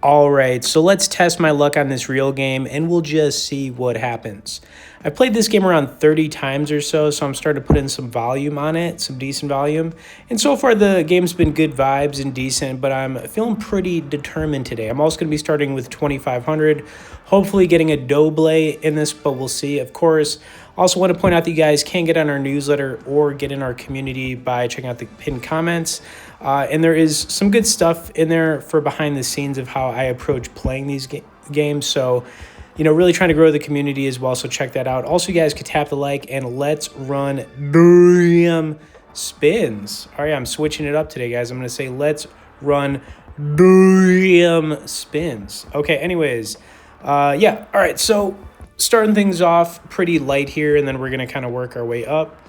All right, so let's test my luck on this real game and we'll just see what happens. I played this game around 30 times or so I'm starting to put in some volume on it, some decent volume. And so far the game's been good vibes and decent, but I'm feeling pretty determined today. I'm also going to be starting with 2,500, hopefully getting a double in this, but we'll see. Of course, also want to point out that you guys can get on our newsletter or get in our community by checking out the pinned comments. And there is some good stuff in there for behind the scenes of how I approach playing these games. So, really trying to grow the community as well. So check that out. Also, you guys could tap the like and let's run damn spins. All right, I'm switching it up today, guys. I'm going to say let's run damn spins. Okay, anyways. Yeah, all right. So starting things off pretty light here, and then we're going to kind of work our way up.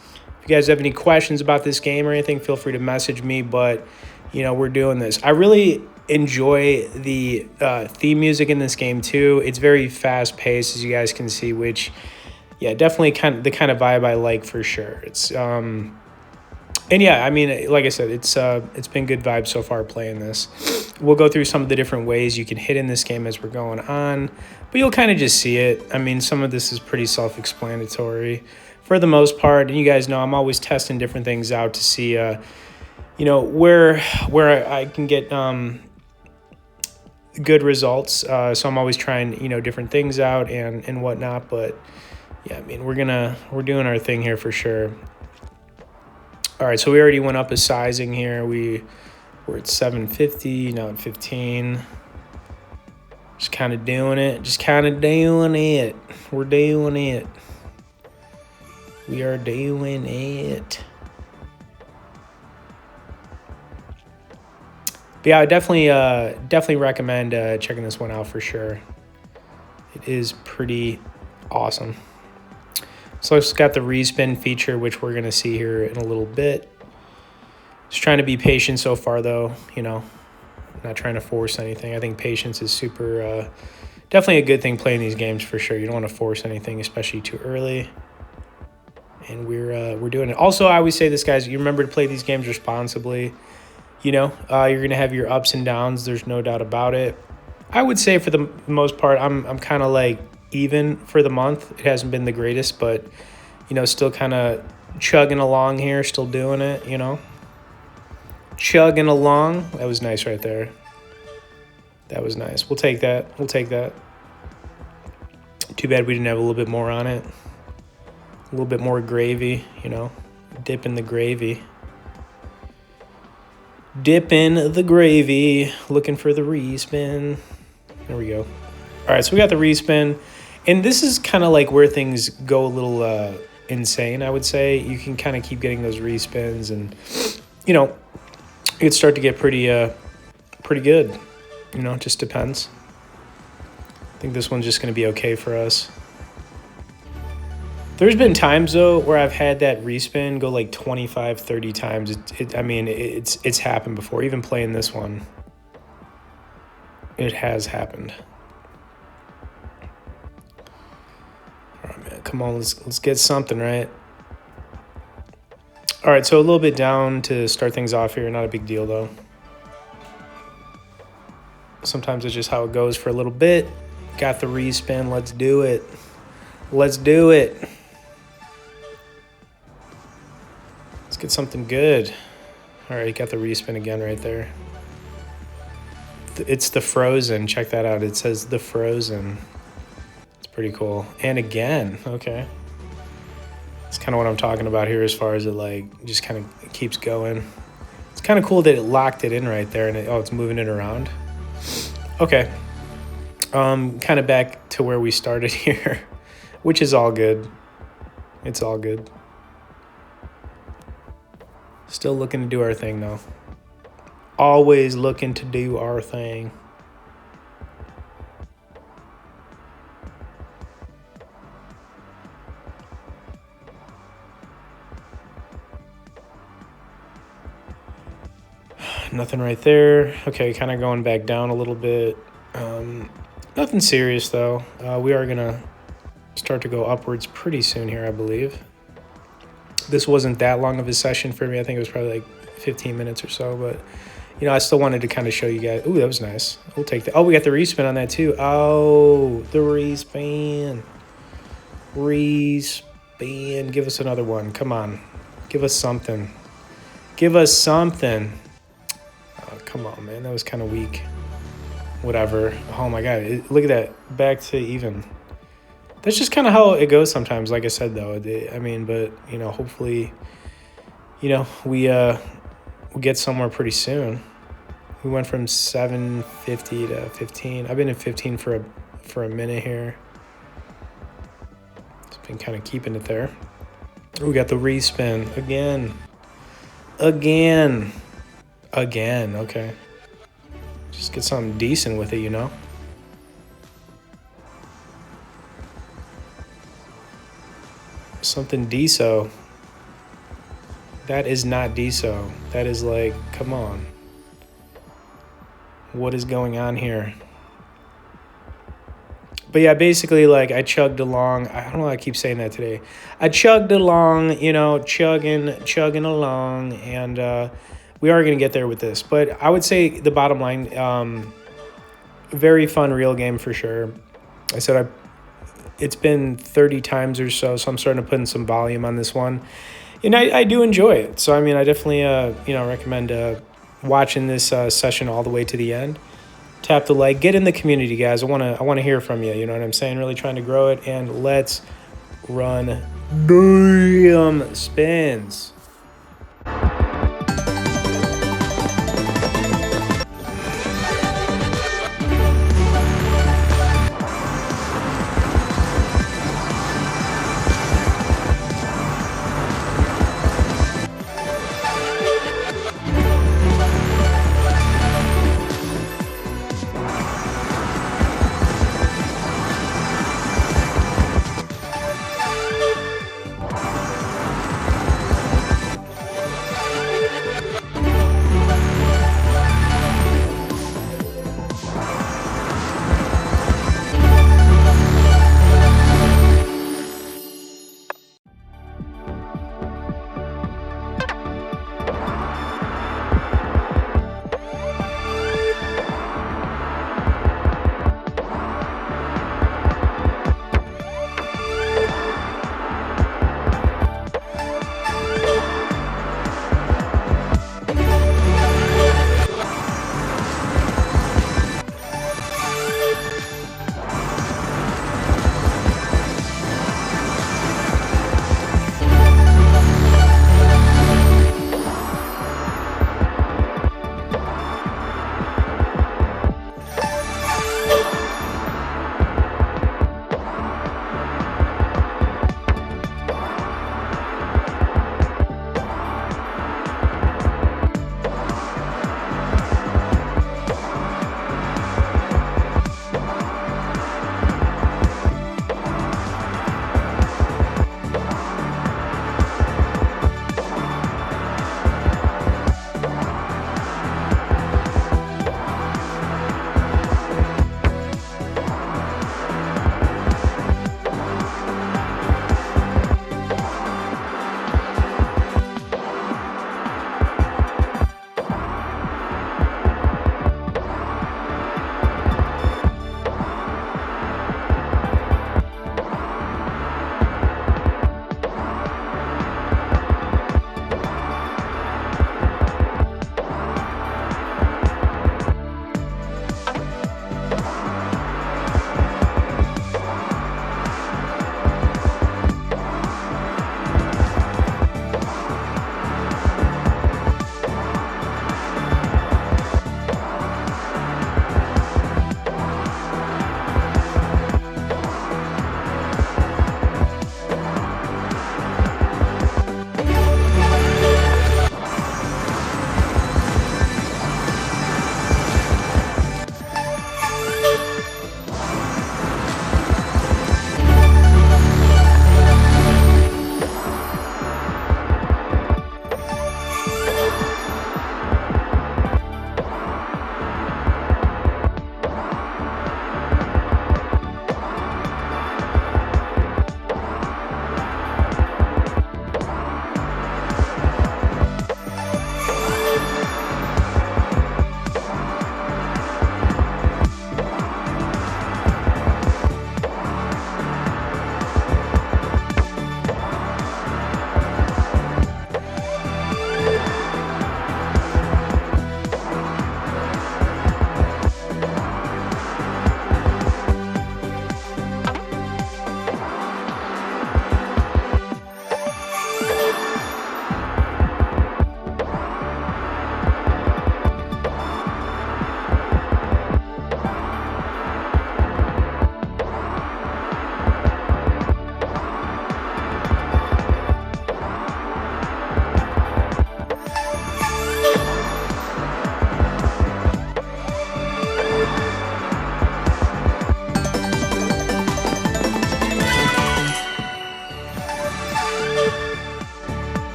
If you guys have any questions about this game or anything, feel free to message me, but, we're doing this. I really enjoy the theme music in this game, too. It's very fast-paced, as you guys can see, which, yeah, definitely the kind of vibe I like for sure. It's, and yeah, I mean, like I said, it's been good vibes so far playing this. We'll go through some of the different ways you can hit in this game as we're going on, but you'll kind of just see it. I mean, some of this is pretty self-explanatory for the most part, and you guys know I'm always testing different things out to see, where I can get good results. So I'm always trying, different things out and whatnot. But yeah, I mean, we're doing our thing here for sure. All right, so we already went up a sizing here. We're at 750, now at 15. Just kind of doing it. We're doing it. We are doing it. But yeah, I definitely recommend checking this one out for sure. It is pretty awesome. So it's got the respin feature, which we're going to see here in a little bit. Just trying to be patient so far, though, not trying to force anything. I think patience is super, definitely a good thing playing these games for sure. You don't want to force anything, especially too early. And we're doing it. Also, I always say this, guys, you remember to play these games responsibly. You're going to have your ups and downs. There's no doubt about it. I would say for the most part, I'm kind of like even for the month. It hasn't been the greatest, but, still kind of chugging along here, still doing it, Chugging along. That was nice right there. That was nice. We'll take that. Too bad we didn't have a little bit more on it. A little bit more gravy, dip in the gravy. Dip in the gravy, looking for the respin. There we go. All right, so we got the respin. And this is kind of like where things go a little insane, I would say. You can kind of keep getting those respins and, it could start to get pretty good. It just depends. I think this one's just going to be okay for us. There's been times, though, where I've had that respin go like 25, 30 times. It's happened before. Even playing this one, it has happened. All right, man, come on, let's get something right. All right, so a little bit down to start things off here. Not a big deal, though. Sometimes it's just how it goes for a little bit. Got the respin. Let's do it. Let's do it. Let's get something good. All right, got the respin again right there. It's the Frozen. Check that out. It says the Frozen. It's pretty cool. And again, okay. It's kind of what I'm talking about here as far as it just kind of keeps going. It's kind of cool that it locked it in right there and it's moving it around. Okay. Kind of back to where we started here, which is all good. It's all good. Still looking to do our thing, though. Always looking to do our thing. Nothing right there. Okay, kind of going back down a little bit. Nothing serious, though. We are going to start to go upwards pretty soon here, I believe. This wasn't that long of a session for me. I think it was probably like 15 minutes or so, but you know, I still wanted to kind of show you guys. Ooh, that was nice. We'll take that. Oh, we got the respin on that too. Oh, the respin. Respin. Give us another one. Come on. Give us something. Give us something. Oh, come on, man. That was kind of weak. Whatever. Oh, my God. Look at that. Back to even. That's just kind of how it goes sometimes, like I said, though. I mean, but, you know, hopefully, you know, we'll get somewhere pretty soon. We went from 750 to 15. I've been in 15 for a minute here. Just been kind of keeping it there. We got the respin again. Again. Okay. Just get something decent with it, you know? Something deso. That is not deso. That is like, come on. What is going on here? But yeah, basically, like, I chugged along. I don't know why I keep saying that today. I chugged along, you know, chugging along, and we are going to get there with this. But I would say the bottom line, very fun real game for sure. I said it's been 30 times or so I'm starting to put in some volume on this one. And I do enjoy it. So, I mean, I definitely, you know, recommend watching this session all the way to the end. Tap the like, get in the community, guys. I want to hear from you. You know what I'm saying? Really trying to grow it, and let's run damn spins.